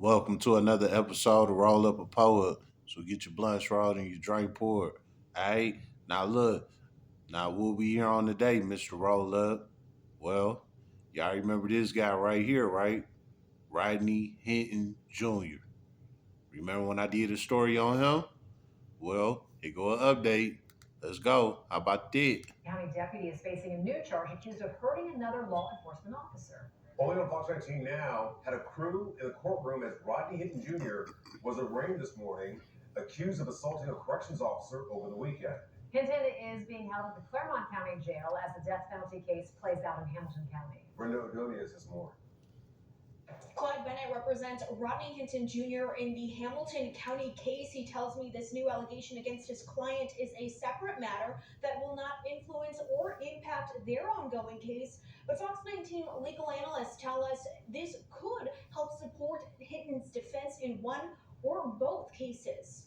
Welcome to another episode of Roll Up a Poet. So get your blunts rolled and your drink poured. Alright? Now look, now we'll be here on today, Mr. Roll Up. Well, y'all remember this guy right here, right? Rodney Hinton Jr. Remember when I did a story on him? Well, here go an update. Let's go. How about that? County deputy is facing a new charge accused of hurting another law enforcement officer. Only on Fox 19 now had a crew in the courtroom as Rodney Hinton Jr. was arraigned this morning, accused of assaulting a corrections officer over the weekend. Hinton is being held at the Claremont County Jail as the death penalty case plays out in Hamilton County. Brenda Odonius has more. Clyde Bennett represents Rodney Hinton Jr. in the Hamilton County case. He tells me this new allegation against his client is a separate matter that will not influence or impact their ongoing case. But Fox 19 legal analysts tell us this could help support Hinton's defense in one or both cases.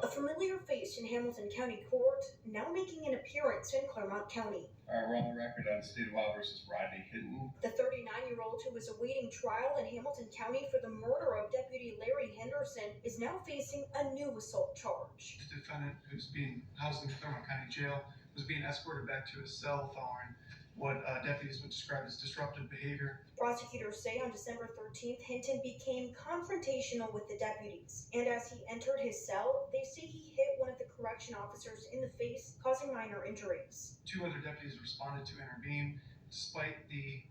A familiar face in Hamilton County Court, now making an appearance in Claremont County. We're on the record on State of Law versus Rodney Hinton. The 39-year-old who was awaiting trial in Hamilton County for the murder of Deputy Larry Henderson is now facing a new assault charge. The defendant, who's being housed in the Claremont County Jail, was being escorted back to his cell following what deputies would describe as disruptive behavior. Prosecutors say on December 13th, Hinton became confrontational with the deputies. And as he entered his cell, they say he hit one of the correction officers in the face, causing minor injuries. Two other deputies responded to intervene. Despite the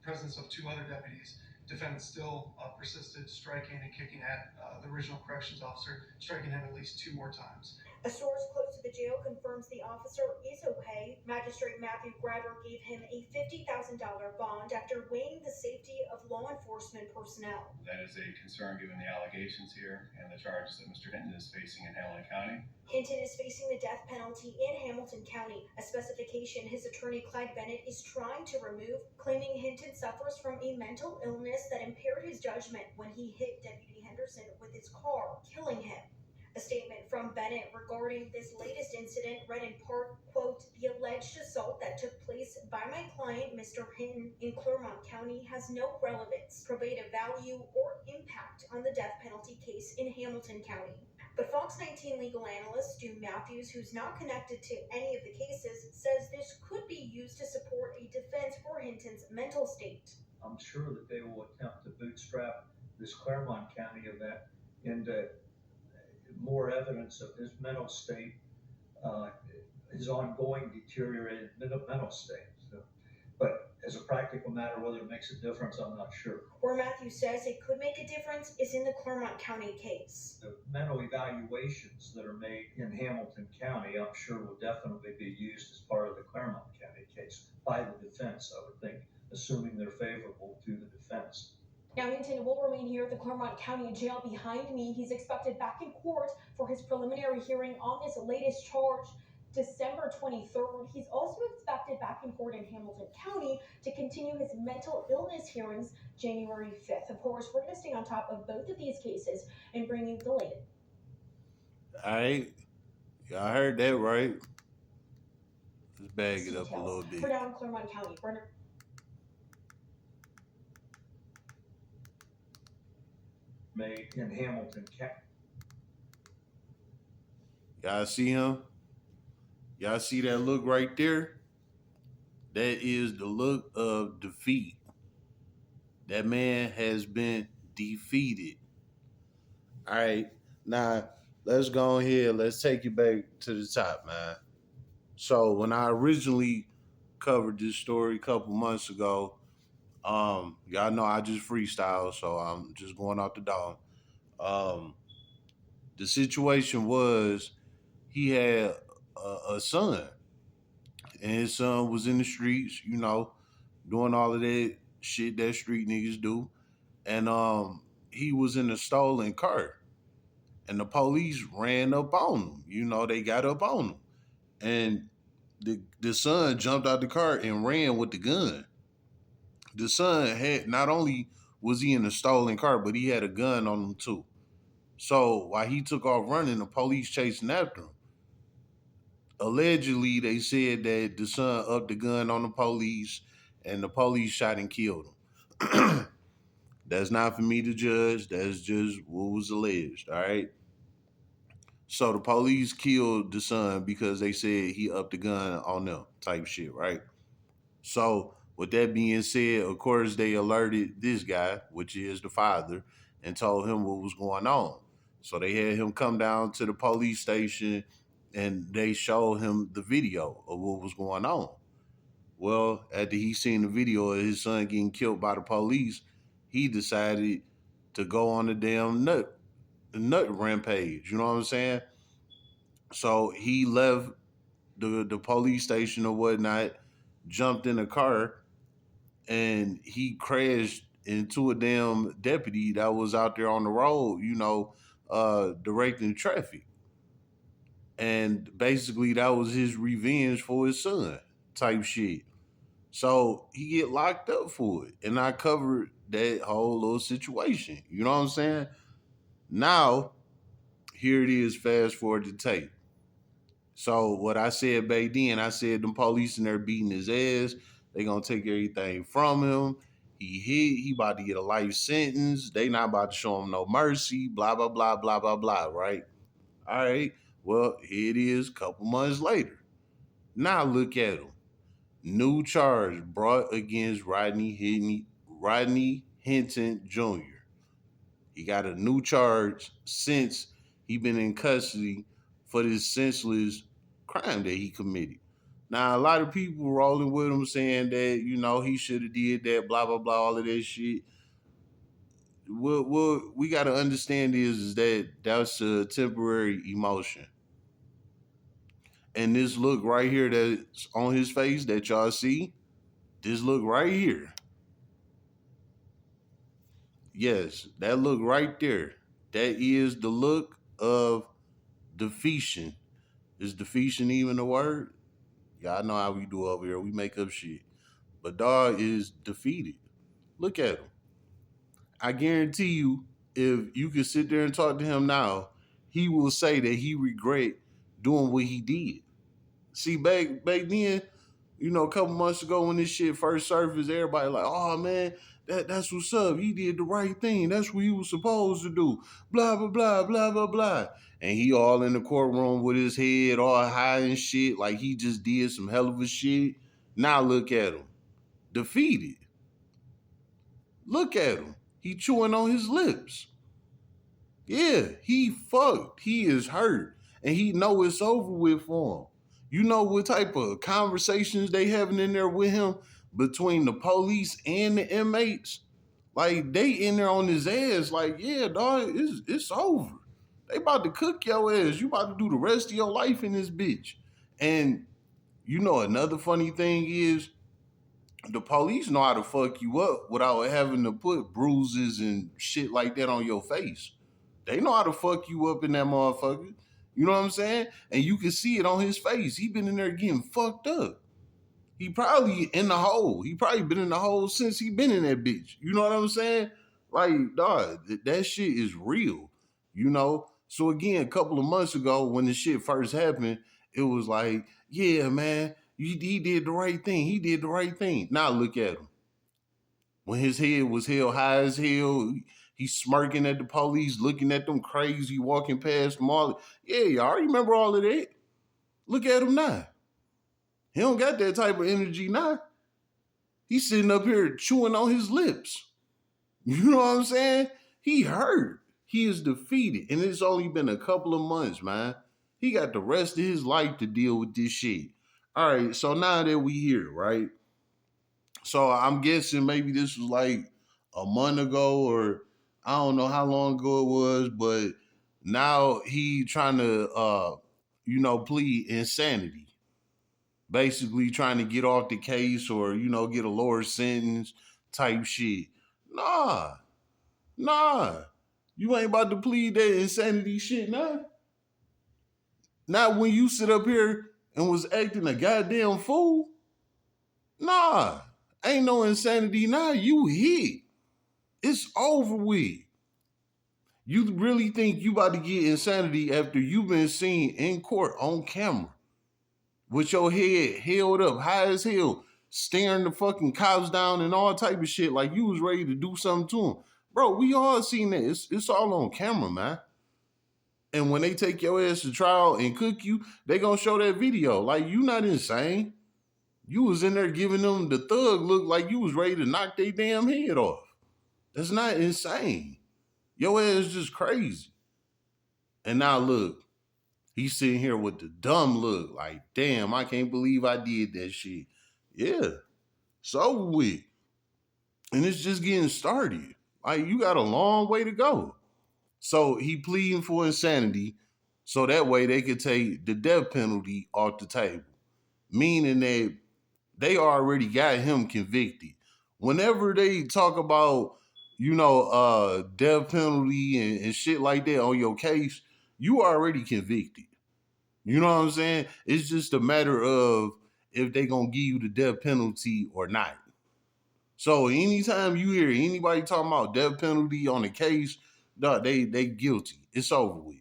presence of two other deputies, defendant still persisted striking and kicking at the original corrections officer, striking him at least two more times. A source close to the jail confirms the officer is okay. Magistrate Matthew Grader gave him a $50,000 bond after weighing the safety of law enforcement personnel. That is a concern given the allegations here and the charges that Mr. Hinton is facing in Hamilton County. Hinton is facing the death penalty in Hamilton County, a specification his attorney Clyde Bennett is trying to remove, claiming Hinton suffers from a mental illness that impaired his judgment when he hit Deputy Henderson with his car, killing him. A statement from Bennett regarding this latest incident read in part, quote, "The alleged assault that took place by my client, Mr. Hinton, in Claremont County has no relevance, probative value, or impact on the death penalty case in Hamilton County." But Fox 19 legal analyst Stu Matthews, who's not connected to any of the cases, says this could be used to support a defense for Hinton's mental state. I'm sure that they will attempt to bootstrap this Claremont County event into more evidence of his mental state, his ongoing deteriorated mental state. But as a practical matter, whether it makes a difference, I'm not sure. Where Matthews says it could make a difference is in the Claremont County case. The mental evaluations that are made in Hamilton County, I'm sure will definitely be used as part of the Claremont County case by the defense, I would think, assuming they're favorable to the defense. Now, Hinton will remain here at the Claremont County Jail behind me. He's expected back in court for his preliminary hearing on this latest charge December 23rd. He's also expected back in court in Hamilton County to continue his mental illness hearings January 5th. Of course, we're going to stay on top of both of these cases and bring you the latest. Alright. Y'all heard that right. Let's bag it up a little bit. For now in Claremont County, Brenner. Made in Hamilton County. Y'all see him? Y'all see that look right there? That is the look of defeat. That man has been defeated. All right, now let's go ahead. Let's take it back to the top, man. So when I originally covered this story a couple months ago, y'all know I just freestyle, so I'm just going off the dome. The situation was he had a son, and his son was in the streets, doing all of that shit that street niggas do, and he was in a stolen car, and the police ran up on him. They got up on him, and the son jumped out the car and ran with the gun. The son had, not only was he in a stolen car, but he had a gun on him too. So while he took off running, the police chasing after him. Allegedly, they said that the son upped the gun on the police, and the police shot and killed him. That's not for me to judge. That's just what was alleged. All right. So the police killed the son because they said he upped the gun on them, type shit, right? So with that being said, of course they alerted this guy, which is the father, and told him what was going on. So they had him come down to the police station and they showed him the video of what was going on. Well, after he seen the video of his son getting killed by the police, he decided to go on a damn nut rampage. You know what I'm saying? So he left the police station or whatnot, jumped in a car, and he crashed into a damn deputy that was out there on the road, directing traffic. And basically that was his revenge for his son, type shit. So he get locked up for it. And I covered that whole little situation. You know what I'm saying? Now, here it is, fast forward to tape. So what I said back then, I said them police in there beating his ass. They gonna take everything from him. He about to get a life sentence. They not about to show him no mercy. Blah blah blah blah blah blah. Right? All right. Well, here it is. Couple months later. Now look at him. New charge brought against Rodney Hinton Jr. He got a new charge since he been in custody for this senseless crime that he committed. Now, a lot of people rolling with him saying that, he should have did that, blah, blah, blah, all of that shit. What we got to understand is that that's a temporary emotion. And this look right here that's on his face that y'all see, this look right here. Yes, that look right there. That is the look of defeation. Is defeation even a word? Y'all know how we do over here. We make up shit. But dog is defeated. Look at him. I guarantee you, if you could sit there and talk to him now, he will say that he regret doing what he did. See, back then, a couple months ago when this shit first surfaced, everybody like, oh man, that's what's up. He did the right thing. That's what he was supposed to do. Blah, blah, blah, blah, blah, blah. And he all in the courtroom with his head all high and shit, like he just did some hell of a shit. Now look at him. Defeated. Look at him. He chewing on his lips. Yeah, he fucked. He is hurt. And he know it's over with for him. You know what type of conversations they having in there with him between the police and the inmates? Like, they in there on his ass like, yeah, dog, it's over. They about to cook your ass. You about to do the rest of your life in this bitch. And another funny thing is the police know how to fuck you up without having to put bruises and shit like that on your face. They know how to fuck you up in that motherfucker. You know what I'm saying? And you can see it on his face. He been in there getting fucked up. He probably in the hole. He probably been in the hole since he been in that bitch. You know what I'm saying? Like, dog, that shit is real. So again, a couple of months ago when the shit first happened, it was like, yeah, man, he did the right thing. He did the right thing. Now look at him. When his head was held high as hell, he's smirking at the police, looking at them crazy, walking past them all. Yeah, y'all remember all of that. Look at him now. He don't got that type of energy now. He's sitting up here chewing on his lips. You know what I'm saying? He hurt. He is defeated. And it's only been a couple of months, man. He got the rest of his life to deal with this shit. All right, so now that we here, right? So I'm guessing maybe this was like a month ago, or I don't know how long ago it was, but now he trying to plead insanity. Basically trying to get off the case or, get a lower sentence type shit. Nah, nah. You ain't about to plead that insanity shit now. Not when you sit up here and was acting a goddamn fool. Nah, ain't no insanity now. You hit. It's over with. You really think you about to get insanity after you've been seen in court on camera with your head held up high as hell, staring the fucking cops down and all type of shit like you was ready to do something to him. Bro, we all seen that. It's all on camera, man. And when they take your ass to trial and cook you, they gonna show that video. Like, you not insane. You was in there giving them the thug look like you was ready to knock their damn head off. That's not insane. Your ass just crazy. And now look, he's sitting here with the dumb look, like, damn, I can't believe I did that shit. Yeah, it's over with. And it's just getting started. Like, you got a long way to go. So he pleading for insanity, so that way they could take the death penalty off the table. Meaning that they already got him convicted. Whenever they talk about, death penalty and shit like that on your case, you already convicted. You know what I'm saying? It's just a matter of if they gonna give you the death penalty or not. So anytime you hear anybody talking about death penalty on a case, dog, they guilty. It's over with.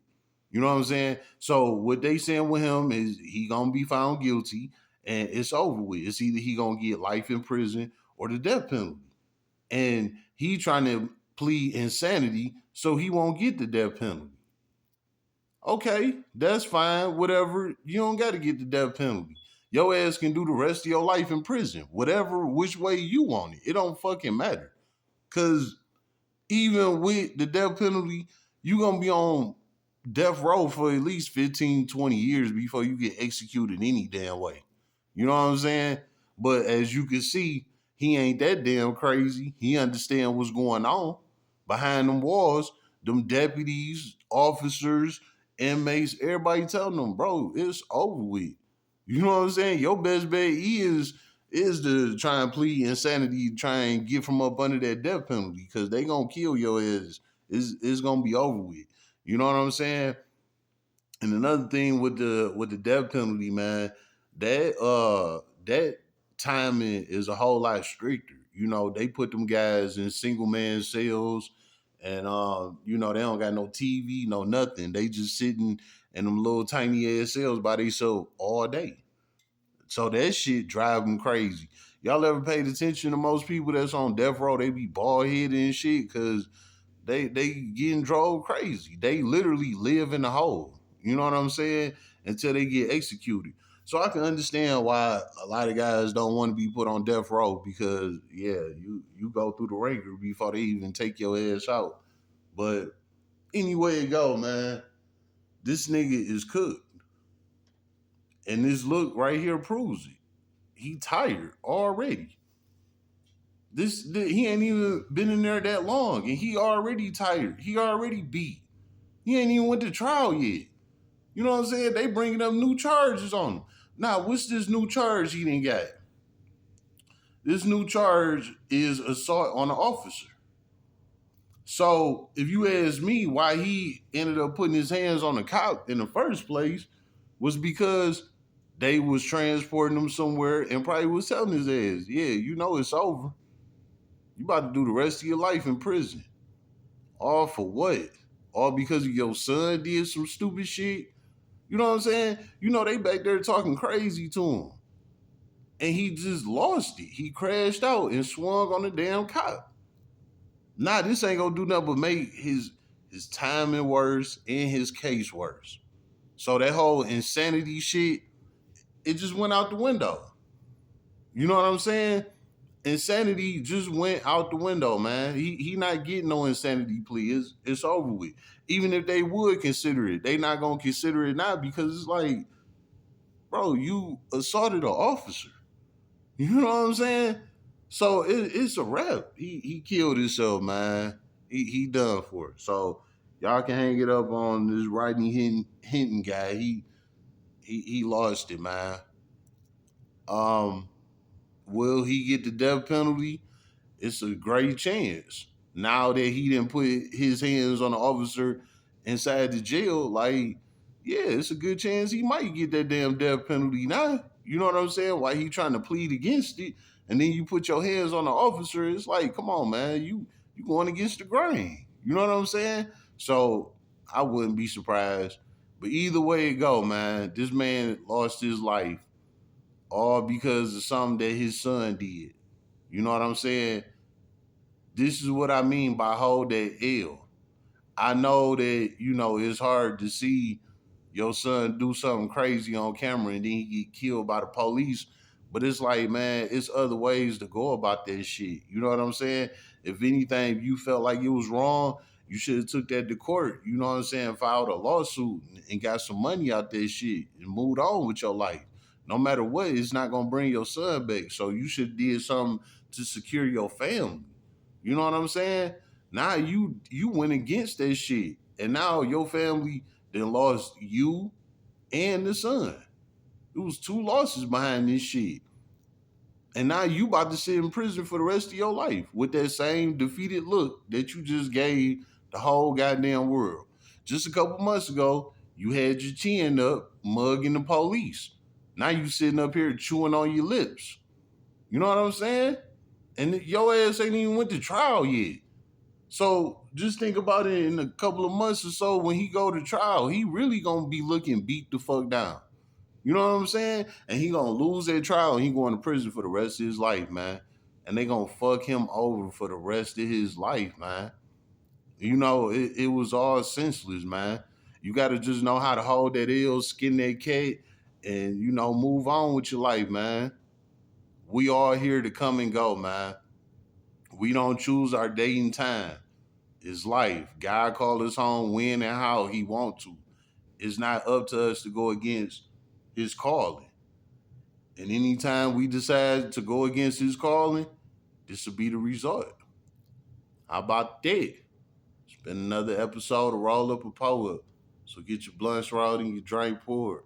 You know what I'm saying? So what they saying with him is he gonna be found guilty and it's over with. It's either he gonna get life in prison or the death penalty. And he trying to plead insanity so he won't get the death penalty. Okay, that's fine. Whatever. You don't got to get the death penalty. Your ass can do the rest of your life in prison. Whatever, which way you want it. It don't fucking matter. Cause even with the death penalty, you gonna be on death row for at least 15, 20 years before you get executed any damn way. You know what I'm saying? But as you can see, he ain't that damn crazy. He understand what's going on behind them walls. Them deputies, officers, inmates, everybody telling them, bro, it's over with. You know what I'm saying? Your best bet is to try and plead insanity, try and get from up under that death penalty, because they gonna kill your ass. It's gonna be over with. You know what I'm saying? And another thing with the death penalty, man, that timing is a whole lot stricter. You know, they put them guys in single man cells, and they don't got no TV, no nothing. They just sitting in them little tiny ass cells by themselves all day. So that shit drive them crazy. Y'all ever paid attention to most people that's on death row? They be bald headed and shit because they getting drove crazy. They literally live in the hole. You know what I'm saying? Until they get executed. So I can understand why a lot of guys don't want to be put on death row because you go through the ringer before they even take your ass out. But anyway it go, man, this nigga is cooked. And this look right here proves it. He tired already. He ain't even been in there that long, and he already tired. He already beat. He ain't even went to trial yet. You know what I'm saying? They bringing up new charges on him. Now, what's this new charge he didn't got? This new charge is assault on an officer. So, if you ask me why he ended up putting his hands on the cop in the first place, was because they was transporting him somewhere and probably was telling his ass, yeah, you know it's over. You about to do the rest of your life in prison. All for what? All because of your son did some stupid shit? You know what I'm saying? You know, they back there talking crazy to him. And he just lost it. He crashed out and swung on the damn cop. Nah, this ain't gonna do nothing but make his timing worse and his case worse. So that whole insanity shit, it just went out the window. You know what I'm saying? Insanity just went out the window, man. He not getting no insanity plea. It's over with. Even if they would consider it, they not gonna consider it now because it's like, bro, you assaulted an officer. You know what I'm saying? So it's a wrap. He killed himself, man. He done for it. So y'all can hang it up on this Rodney Hinton guy. He lost it, man. Um, will he get the death penalty? It's a great chance. Now that he didn't put his hands on the officer inside the jail, like, yeah, it's a good chance he might get that damn death penalty now. You know what I'm saying? Why he trying to plead against it, and then you put your hands on the officer, it's like, come on, man, you going against the grain. You know what I'm saying? So I wouldn't be surprised. But either way it go, man, this man lost his life all because of something that his son did. You know what I'm saying? This is what I mean by hold that L. I know that, it's hard to see your son do something crazy on camera and then he get killed by the police. But it's like, man, it's other ways to go about that shit. You know what I'm saying? If anything, if you felt like it was wrong, you should have took that to court. You know what I'm saying? Filed a lawsuit and got some money out that shit and moved on with your life. No matter what, it's not gonna bring your son back. So you should have did something to secure your family. You know what I'm saying? Now you went against that shit, and now your family then lost you and the son. It was two losses behind this shit, and now you about to sit in prison for the rest of your life with that same defeated look that you just gave the whole goddamn world. Just a couple months ago, you had your chin up, mugging the police. Now you sitting up here chewing on your lips. You know what I'm saying? And your ass ain't even went to trial yet. So just think about it in a couple of months or so when he go to trial, he really gonna be looking beat the fuck down. You know what I'm saying? And he gonna lose that trial and he going to prison for the rest of his life, man. And they gonna fuck him over for the rest of his life, man. It was all senseless, man. You gotta just know how to hold that ill, skin that cat, and move on with your life, man. We all here to come and go, man. We don't choose our date and time. It's life. God called us home when and how he want to. It's not up to us to go against his calling. And anytime we decide to go against his calling, this will be the result. How about that? It's been another episode of Roll Up a Pour Up. So get your blunts rolled and your drink poured.